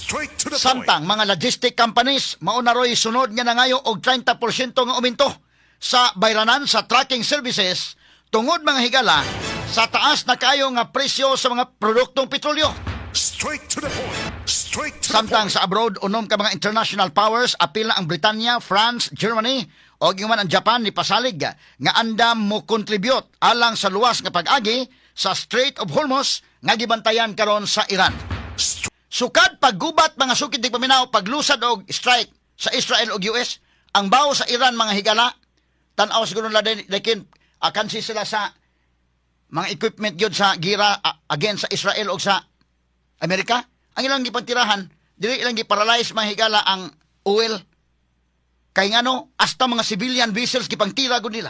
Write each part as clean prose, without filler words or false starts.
Straight to the Samtang mga logistic companies maunaroy sunod nga nangayo og 30% nga uminto sa bayranan sa tracking services tungod mga higala sa taas na kayo nga presyo sa mga produktong petrolyo. Straight to the point. Straight to Samtang sa abroad, unom ka mga international powers, apil na ang Britanya, France, Germany, o man ang Japan ni pasalig nga andam mo contribute alang sa luwas nga pag-agi sa Strait of Hormuz nga gibantayan karon sa Iran. Sukad paggubat mga sukid di paminaw paglusad og strike sa Israel ug US, ang bawo sa Iran mga higala, tan-aw siguro nila dikin akan sila sa mga equipment gyud sa gira against sa Israel ug sa Amerika. Ang ilang gipantirahan, dili ilang giparalyze mga higala ang oil. Kay ngano, hasta mga civilian vessels gipangtira gud nila.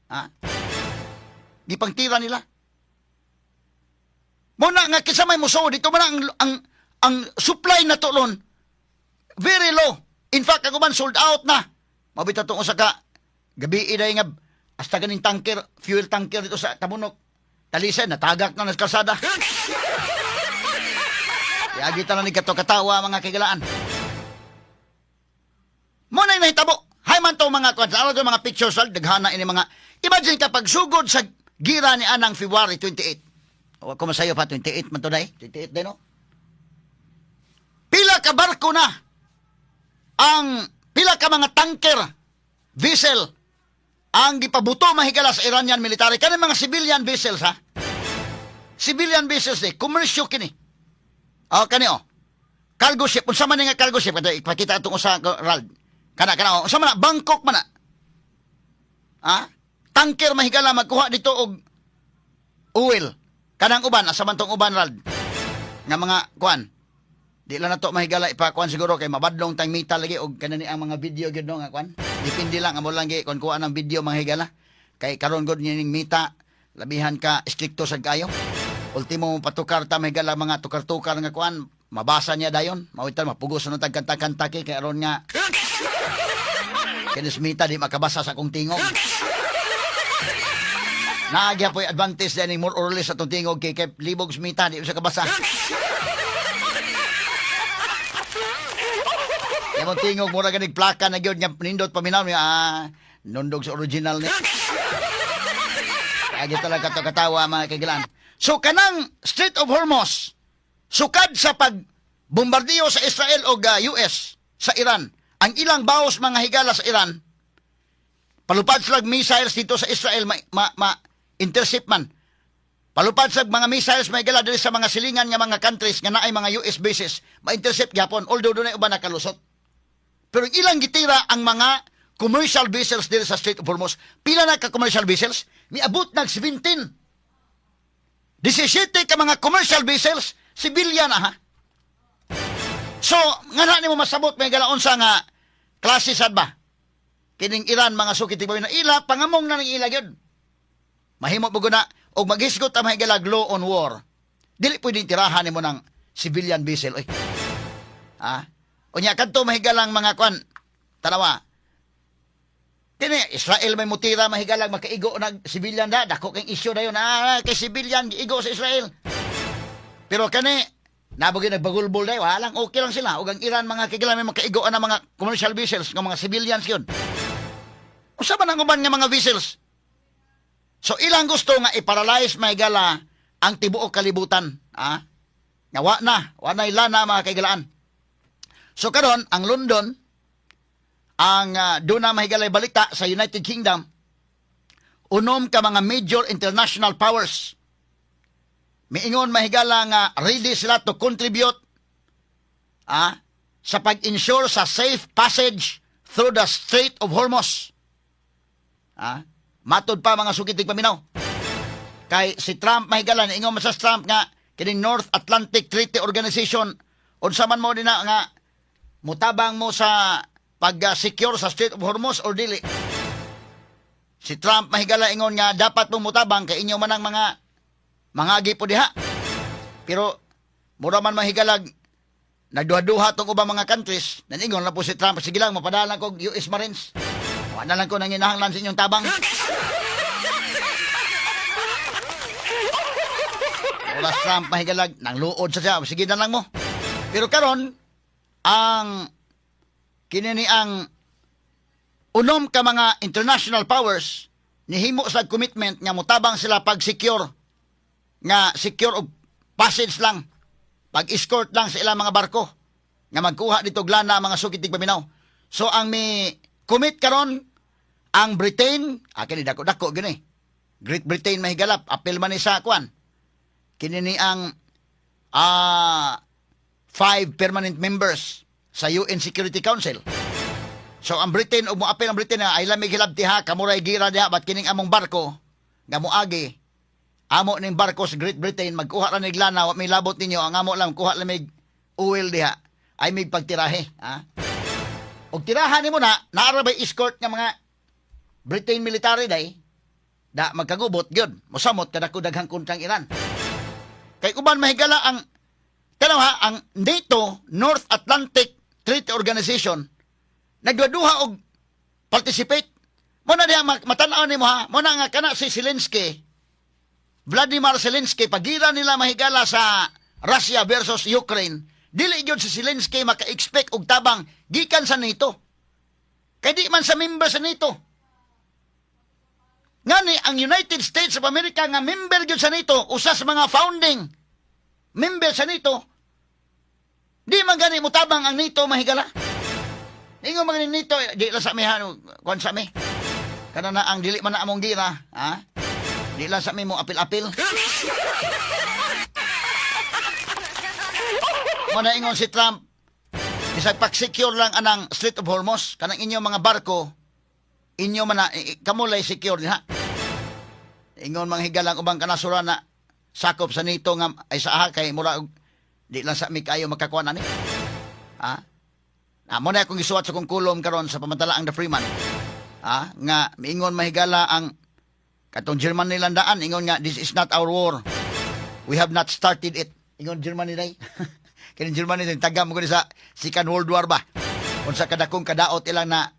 Ha? Gipangtira nila. Muna nga kisa may muso dito man ang supply na tulon very low. In fact, ako man sold out na. Mabita tong usa ka gabi iday nga hasta ganing tanker, fuel tanker dito sa Tabunok. Talisay natagak na nas kalsada. Yagi ta na ni kato katawa mga kigalaan. Mo na nahitabo. Hay man to mga kwadro mga pictures daghana ini mga imagine kapag sugod sa gira ni anang February 28. O ko masayo pa 28 man to dai. 28 din no. Pila ka barko na ang pila ka mga tanker vessel ang gipabuto mahigala sa Iranian military kani mga civilian vessels ha. Civilian vessels commercial kini. O kani o. Cargo ship unsa man nga cargo ship kada ipakita atong usa Rald. Kana unsa man Bangkok man na. Ha? Tanker mahigala magkuha dito og oil. Kanang uban asa man tong uban Rald. Nga mga kuan. Di lang na to mahigala ipakuan siguro kay mabadlong tang mita lagi og kanani ang mga video gyud no nga kuan. Depende lang amo lang gi kun kuha ng video mga higala. Kay karon gud ning mita labihan ka stricto sad kayo. Ultimo patukar ta mahigala mga tukar-tukar nga kuan mabasa niya dayon. Mawitan mapugos no tagkanta-kanta kay aron nga kinis mita di makabasa sa akong tingog. Naagya po'y advantage din more or less sa itong tingog kay libog smita di sa kabasa. Yung tingog mura ganig plaka na gyud nga nindot paminaw niya nundog sa original ni. Kaya talaga katawa mga kaigilan. So kanang Strait of Hormuz sukad sa pagbombardiyo sa Israel o US sa Iran, ang ilang bawas mga higala sa Iran palupad slag missiles dito sa Israel intercept man. Palupad sa mga missiles may higala diri sa mga silingan nga mga countries nga naay mga US bases ma-intercept gyapon although dunay uban nakalusot. Pero ilang gitira ang mga commercial vessels dito sa Strait of Hormuz. Pila na ka commercial vessels? Miabot nag 17. 17 ka mga commercial vessels, civilian ha. So, nga na mo masabot may galaon sa nga klase sad ba? Kining Iran mga sukit na ila, pangamong na ng ila gyud. Mahimo bugo na og maghisgot ang mga law on war. Dili pwedeng tirahan nimo ng civilian vessel oy. Ha? Unya kadto mahigalang mga kwan tanawa. Kini Israel may mutira mahigalang makaigo nag civilian dako kay issue dayon kay civilian giigo sa Israel. Pero kani nabugi nagbagulbol dayo walang okay lang sila ug ang Iran mga kigilan may makaigo na mga commercial vessels nga mga civilians yun. Usa man ang uban nga mga vessels. So ilang gusto nga i-paralyze mahigala ang tibuok kalibutan, ha? Nga wa na ilana mga kaigalaan. So karon ang London ang doon na mahigalay balita sa United Kingdom unom ka mga major international powers miingon mahigala nga ready sila to contribute sa pag-ensure sa safe passage through the Strait of Hormuz. Matod pa mga sukitig paminaw kay si Trump mahigala ingon sa Trump nga kining North Atlantic Treaty Organization unsa man mo din na nga mutabang mo sa pag-secure sa Strait of Hormuz or dili. Si Trump mahigala ingon nga dapat mo mutabang kay inyo man ang mga agipo diha. Pero mura man mahigalag nagduha-duha tong ubang mga countries. Naningon na po si Trump sige lang mapadala ko US Marines. Wala lang ko nang inahanglan sa inyong tabang. Wala Trump mahigalag nang luod sa siya sige na lang mo. Pero karon ang kinini ang unom ka mga international powers nihimo sa commitment nga mutabang sila pag secure og passage lang, pag escort lang sa ilang mga barko nga magkuha dito glana mga sukit tigpaminaw. So ang may commit karon ang Britain, kini dako-dako gini. Great Britain mahigalap, apel man ni sa kwan. Kini ni ang 5 permanent members sa UN Security Council. So ang Britain, ug moapil ang Britain na ay lamig hilabti ha, kamuray gira diha, bat kining among barko, nga moagi, amo ning barko sa Great Britain, magkuha ra nig lana, wa may labot ninyo, ang amo lang, kuha lamig oil diha, ay may pagtirahe. Ha? Og tirahan nimo naara bay escort nga mga Britain military day, da magkagubot gyud, mosamot kadako daghang kontrang Iran. Kay uban mahigala ang tanaw ha, ang NATO, North Atlantic Treaty Organization, nagduduha og participate. Mo na diha matanaw nimo ha, mo na nga kana si Zelensky, Vladimir Zelensky, pagira nila mahigala sa Russia versus Ukraine, dili gyud si Zelensky maka-expect og tabang gikan sa NATO. Kay di man sa member sa NATO. Ngani ang United States of America nga member gyud sa NATO, usa sa mga founding member sa NATO, di man gani mutabang ang NATO mahigala. Ingon man ni NATO, di la sa mi kon sa mi. Kana na ang dili man na among gira, ha? Di la sa mi mo apil-apil. Mana ingon si Trump, bisag pak-secure lang anang Strait of Hormuz, kanang inyo mga barko, inyo man na, kamulay secure diha. Ingon mga higalang ubang kanasura na sakop sa nito nga ay sa aha kay mura di lang sa mi kayo makakuan ani. Ha? Mo na akong gisuwat sa kong kulom karon sa pamantalaang The Freeman. Ha? Nga miingon mahigala ang katong German nilandaan, ingon nga this is not our war. We have not started it. Ingon Germany day. Kini Germany din tagam mo sa Second World War ba. Unsa kadakong kadaot ilang na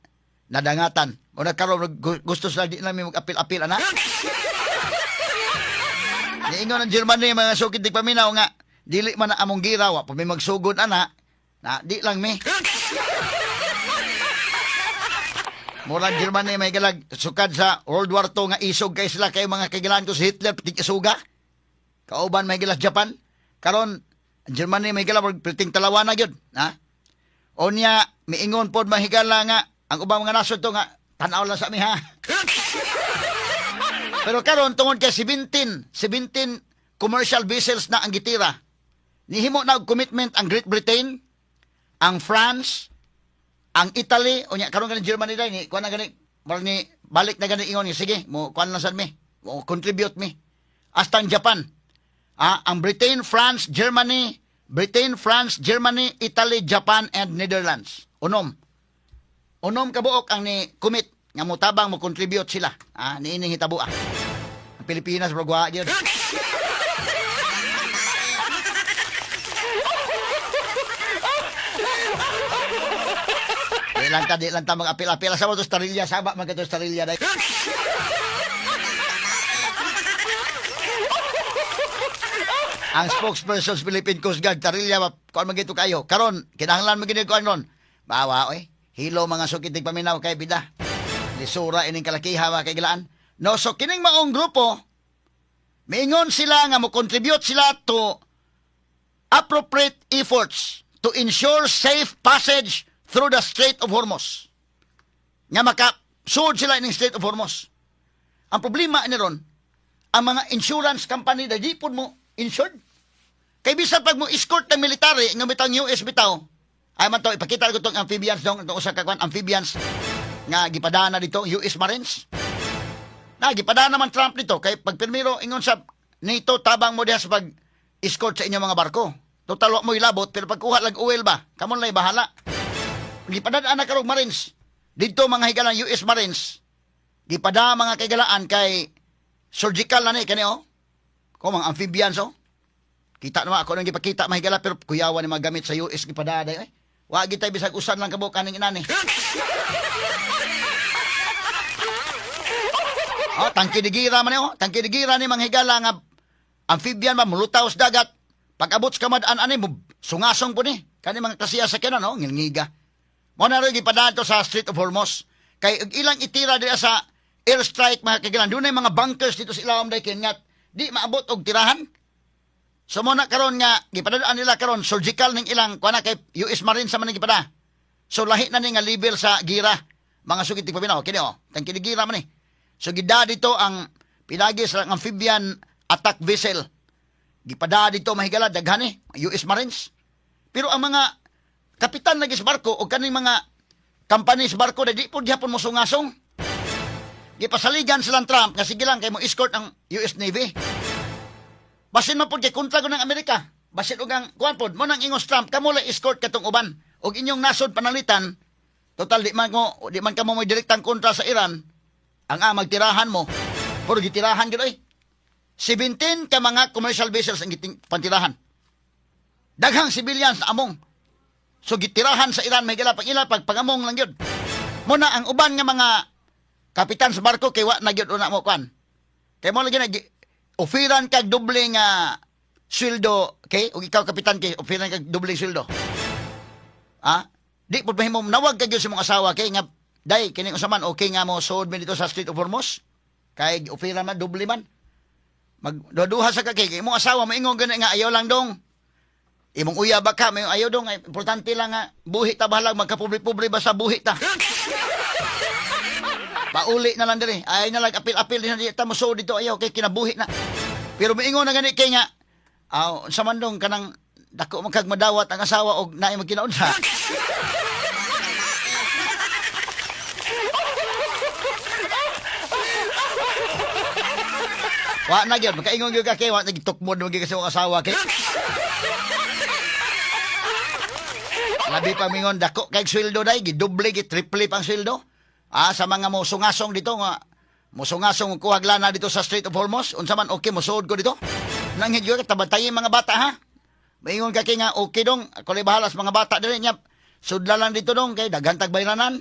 nadangatan. O nagkaroon gusto sila di namin mag-apil-apil ana. Niingon ang Germany mga sukid di paminaw nga dili man na among girawa pa may magsugod ana. Na di lang mi. Murag Germany may galag sukad sa World War II nga isog kay sila kay mga kagilan ko si Hitler pitik isuga. Kauban may gilas Japan. Karon Germany may galag piting talawa na gyud, ha? Onya miingon pod mahigala nga ang ubang mga nasod to nga tan-aw lang sa mi ha. Pero karon tungod kay 17 commercial vessels na ang gitira. Nihimo na og commitment ang Great Britain, ang France, ang Italy, o nya karon ganing Germany dai ni kuan na gani ni balik na gani ingon ni sige mo kuan lang sad mi, mo contribute mi. Hasta ang Japan. Ang Britain, France, Germany, Italy, Japan and Netherlands. Unom kabuok ang ni commit nga mutabang mo contribute sila. Niining hitabo Ang Pilipinas brogwa gyud. Di lang ta mag-apil-apil sa mo to starilya saba man kato starilya dai. Ang spokesperson sa Philippine Coast Guard tarilya kuan man gito kayo. Karon kinahanglan mo gid kuan ron. Bawa hilo mga sukit paminaw kay bida. Lisura ining kalakiha kay gilaan. No, so kining maong grupo miingon sila nga mo contribute sila to appropriate efforts to ensure safe passage through the Strait of Hormuz. Nga makasud sila ining Strait of Hormuz. Ang problema ni ron, ang mga insurance company na di po mo insured. Kay bisan pag mo escort ng military nga bitaw US bitaw, ay man to ipakita ko tong amphibians dong, itong usa ka kwan amphibians nga gipadana dito US Marines. Gipadana naman Trump dito kay pag pirmiro ingon sa NATO tabang mo diha sa pag escort sa inyong mga barko. Total wa mo ilabot pero pagkuha lag oil ba, kamon lay bahala. Gipadaan na karong Marines. Dito mga higalang US Marines, gipada mga kaigalaan kay surgical na ni kani Kung mga amphibians Kita naman ako nang gipakita mahigala pero kuyawan ni mga gamit sa US gipada day. Wa gitay bisag usan lang kabuk kaning inani. Tangki digira man tangki digira ni mga higala nga amphibian ba mulutaw sa dagat. Pag abot sa kamadaan ani mo sungasong po ni. Kani mga klasiya sa kina, no? Ngilngiga. Mo na rin ipadaan to sa Strait of Hormuz. Kay ilang itira dira sa airstrike mga kagilan. Doon ay mga bunkers dito sa ilawom dahil kingat. Di maabot og tirahan. So mo na karon nga, gipadadaan nila karon surgical ning ilang kuana kay US Marines sa man gipada. So lahi na ni nga level sa gira. Mga sugit pabinaw. Kini o, tang kinigira man ni. So gida dito ang pinagis ng amphibian attack vessel. Gipada dito mahigala daghan ni US Marines. Pero ang mga kapitan lagi sa barko o kaning mga company sa barko di po dihapon mo sungasong. Gipasaligan silang Trump nga sige lang kay mo escort ang US Navy. Basin man po kay kontra ko ng Amerika. Basin og ang kuan pod mo nang ingos Trump kamo la escort katong uban og inyong nasod panalitan. Total di man kamo mo direktang kontra sa Iran. Ang magtirahan mo puro gitirahan gyud oy. 17 ka mga commercial vessels ang pantirahan. Daghang civilians na among. So gitirahan sa Iran may ilapag pangamong lang yun. Muna ang uban nga mga kapitan sa barko kay wa na gyud una mo kwan. Kay mo lagi na ofiran kag doble nga sweldo, okay? Ug ikaw kapitan kay ofiran kag doble sweldo. Di pud mahimo nawag kag sa mong asawa kay nga day kini usaman okay nga mo sood mi dito sa Strait of Hormuz. Kay ofiran man doble man. Magduduha sa kakay imong asawa maingon gani nga ayaw lang dong. Imong uya ba ka may ayaw dong ay importante lang nga buhi ta bahalag magkapobre-pobre ba sa buhi ta. Pauli na lang diri. Ay na lang apil-apil din ta mo so dito ayaw kay kinabuhi na. Pero maingon na gani kay nga sa mandong kanang dako man kag madawat ang asawa og naay magkinaunsa. Wa na gyud makaingon gyud ka kay wa nagitukmod mo gyud sa asawa kay. Labi pa mingon dako kay sweldo day gidoble gitriple pang sweldo. Sa mga mosungasong dito nga mosungasong kuhagla na dito sa Strait of Hormuz unsa man okay mosuod ko dito. Nang hidyo ka tabatay mga bata ha. Maingon ka kay nga okay dong ako lay bahala sa mga bata diri nya. Sudla lang dito dong kay daghan tag bayranan.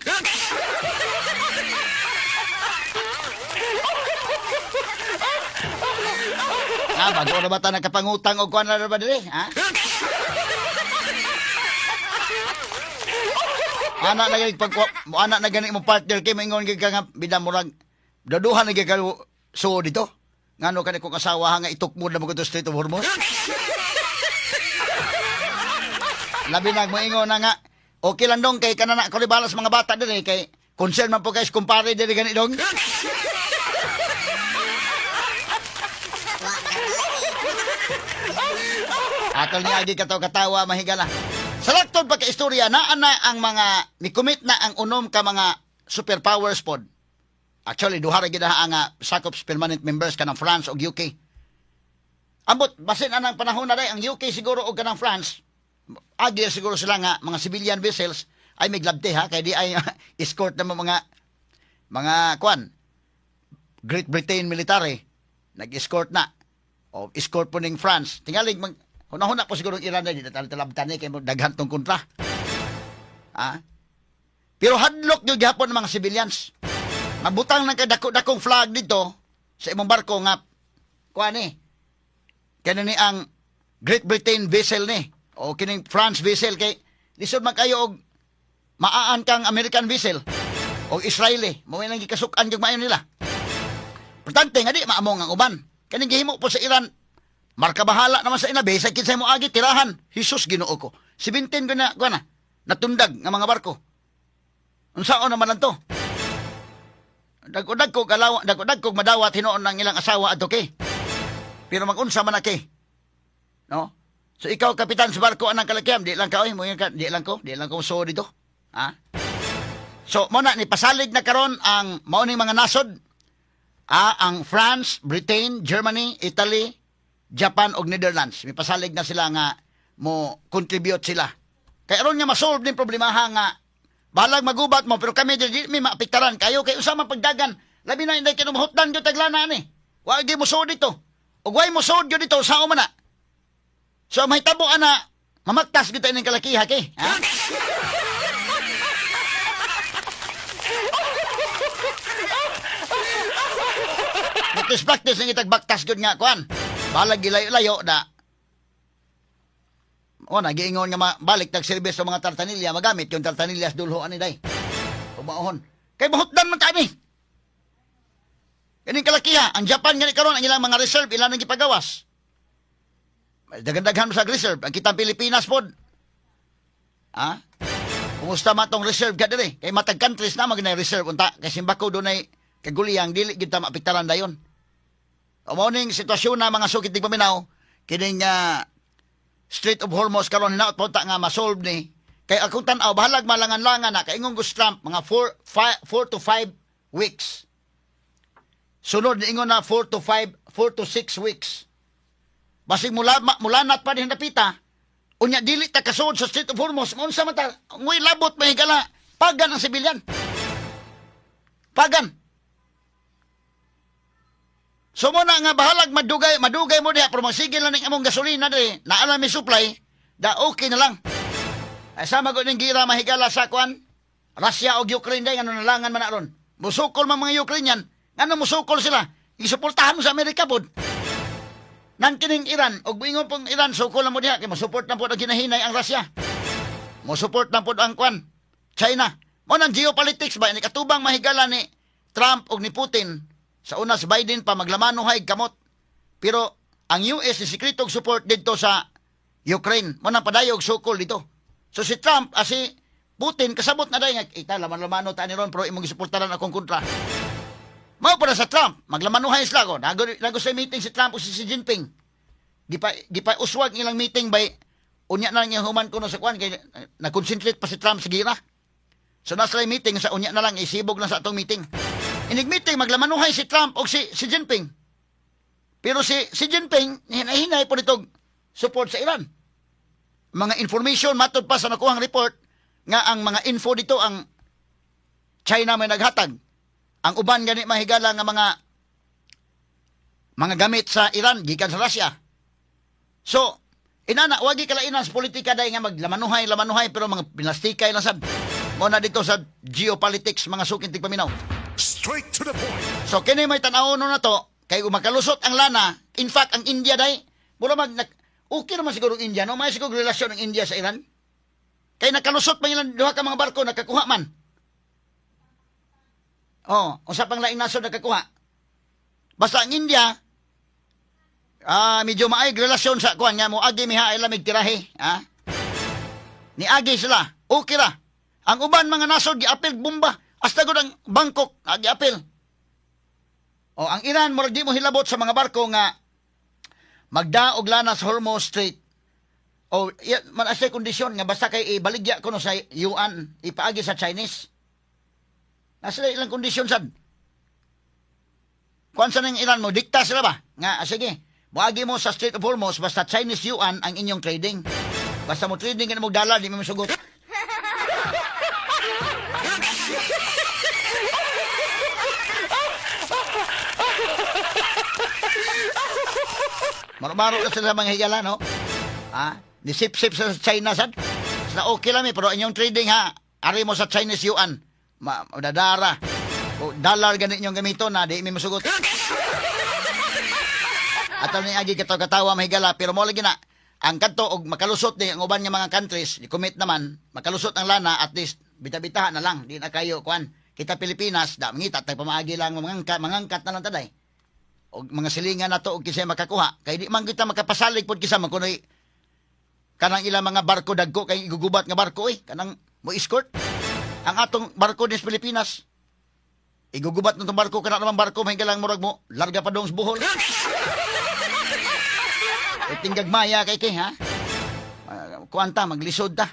Bago na ba ta nakapangutang o kuha na ba dili? Anak na gani mo partner kay maingon ka nga bidang murag daduhan na ka so dito. Ngano kani kong asawa nga itukmod na mo to Strait of Hormuz? Labi na moingon na nga okay lang dong kay kanana ko balas mga bata diri kay concern man po guys kumpare diri gani dong. Atol niya agi katawa mahigala. Sa laktod pagka-istorya, naan na ang mga, nikumit na ang unom ka mga superpowers pod. Actually, duhara gid ang sakop permanent members ka ng France o UK. Ambot, basin anang panahon na day, ang UK siguro o ka ng France, agi siguro sila nga, mga civilian vessels, ay may glabte ha, kaya di ay escort na mga kwan, Great Britain military, nag-escort na, o escort po ng France. Tingalig, hunahuna po siguro Iran na dito talabtan ni kay daghan tong kontra. Pero hadlok yung gihapon ng mga civilians. Magbutang ng kadako-dakong flag dito sa imong barko nga kuan ni. Kani ni ang Great Britain vessel ni o kining France vessel kay lisod man kayo og maaan kang American vessel o Israeli. Mo nang gikasukan jud maayo nila. Importante nga di maamong ang uban. Kaning gihimo po sa Iran marka bahala naman sa inabe, sa kinsay mo agi, tirahan. Jesus, Ginoo ko. 17 ko na, natundag ng mga barko. Unsaon naman lang to? Dagdag ko madawat hinoon ng ilang asawa at okay. Pero mag-unsa man na kay. No? So ikaw, kapitan sa barko, anang kalakiam, di lang ka, di lang ko so dito. So, muna, ni pasalig na karon ang mauning mga nasod, ang France, Britain, Germany, Italy, Japan og Netherlands. May pasalig na sila nga mo contribute sila. Kaya ron nga masolve din problema nga balag magubat mo pero kami di may maapektaran kayo kay usama pagdagan. Labi na inday kinumhutdan gyud taglana ni. Wa gyud mo sod dito. Ug way mo sod gyud dito sao man na. So mahitabo ana mamaktas gyud ining kalakiha kay. Practice ng itagbaktas gyud nga kuan. Balag gilayo-layo na O, nagiingon nga balik tag-service sa mga tartanilya, magamit yung tartanilyas dulhoan ni day. Umaon. Kay bahutdan man tayo ni. Kaning kalakiha, ang Japan nga ni karon ang ilang mga reserve, ilan ang gipagawas. Dagandaghan mo sa reserve, ang kitang Pilipinas pod. Ha? Kumusta man tong reserve ka diri? Kay matag countries na mag reserve unta kay simbako dunay kaguliyang dili gid ta maapektaran dayon. Mao ning sitwasyon na mga sukit di paminaw kining Strait of Hormuz karon hinaot punta nga ma-solve ni. Kay akong tan-aw bahalag malangan-langan na kay ingong Gus Trump mga 4 to 5 weeks. Sunod ni ingon na 4 to 6 weeks. Basig mulanat pa din napita. Unya dili ta kasud sa Strait of Hormuz, unsa man ta ngoy labot mahigala pagan ang sibilyan. Pagan. So mo na nga bahalag madugay mo diha pero masigil na ning among gasolina diri, naala mi supply, da okay na lang. Ay sama gud ning gira mahigala sa kwan, Russia ug Ukraine day ngano nalangan man aron. Musukol man mga Ukrainian, ngano musukol sila? Isuportahan mo sa Amerika pod. Nang kining Iran, og ingon pong Iran, sukol na mo diha, kay mo-support na po ang ginahinay ang Russia. Mo-support na po ang kwan, China. Mo nang geopolitics ba, ni katubang mahigala ni Trump og ni Putin, sa una si Biden pa maglamanohay kamot. Pero ang US ni sikretong support dito sa Ukraine, mo nang padayog sukol dito. So si Trump, si Putin, kasabot na dahi nga, ita, laman-lamano ta ni ron, pero imong isuportaran akong kontra. Mao pa na sa Trump, maglamanuhay sila ko. Nago sa meeting si Trump o si Xi Jinping. Gipa uswag ilang meeting by unya na lang yung human kuno sa kwan kay na-concentrate pa si Trump sa gira. So nasa lang meeting sa unya na lang isibog na sa atong meeting. Inig meeting maglamanuhay si Trump o si Jinping. Pero si Jinping hinahinay po nitong support sa Iran. Mga information matod pa sa nakuhang report nga ang mga info dito ang China may naghatag. Ang uban gani mahigala nga mga gamit sa Iran gikan sa Russia. So, inana wagi kalainan sa politika day nga maglamanuhay pero mga pinastikay lang sab. Mo na dito sa geopolitics mga sukin tigpaminaw. Straight to the point. So kini may tan-aw na to kay makalusot ang lana. In fact, ang India day mura okay naman siguro ang India no, may siguro relasyon ng India sa Iran. Kay nakalusot pa ilang duha ka mga barko nakakuha man. Oh, usa pang laing nasod nakakuha. Basta ang India, medyo maayog relasyon sa kuan nga mo agi miha ila migtirahe, ha? Ni agi sila, okay ra. Ang uban mga nasod giapil bomba, hasta gud ang Bangkok giapil. Oh, ang Iran murag di mo hilabot sa mga barko nga magdaog lana sa Hormuz Strait. Oh, man asay kondisyon nga basta kay ibaligya kuno sa yuan, ipaagi sa Chinese. Nasa ilang kondisyon sad. Kung saan ang Iran mo, dikta sila ba? Nga, sige, buhagi mo sa Strait of Hormuz, basta Chinese yuan ang inyong trading. Basta mo trading, ka na mo dollar, di mo masugot. Maro-maro na sila mga higala, no? Ha? Nisip-sip sa China, sad? Na okay lang, pero inyong trading, ha? Ari mo sa Chinese yuan. Madadara. O dollar ganit yung gamito na di mi masugot. At ang agi katawa mahigala pero mo lagi na ang kanto og makalusot ni ang uban nga mga countries, i-commit naman makalusot ang lana at least bita-bitahan na lang di na kayo kuan. Kita Pilipinas da mangita tay pamaagi lang mangangkat na lang taday. Og mga silingan nato og kisay makakuha kay di man kita makapasalig pod kisa man kunoy kanang ilang mga barko dagko kay igugubat nga barko kanang mo escort. Ang atong barko din sa Pilipinas. Igugubat ng itong barko, kana naman barko, may galang murag mo, larga pa doon sa buhol. Tinggag maya kay ha? Kuanta, maglisod ta.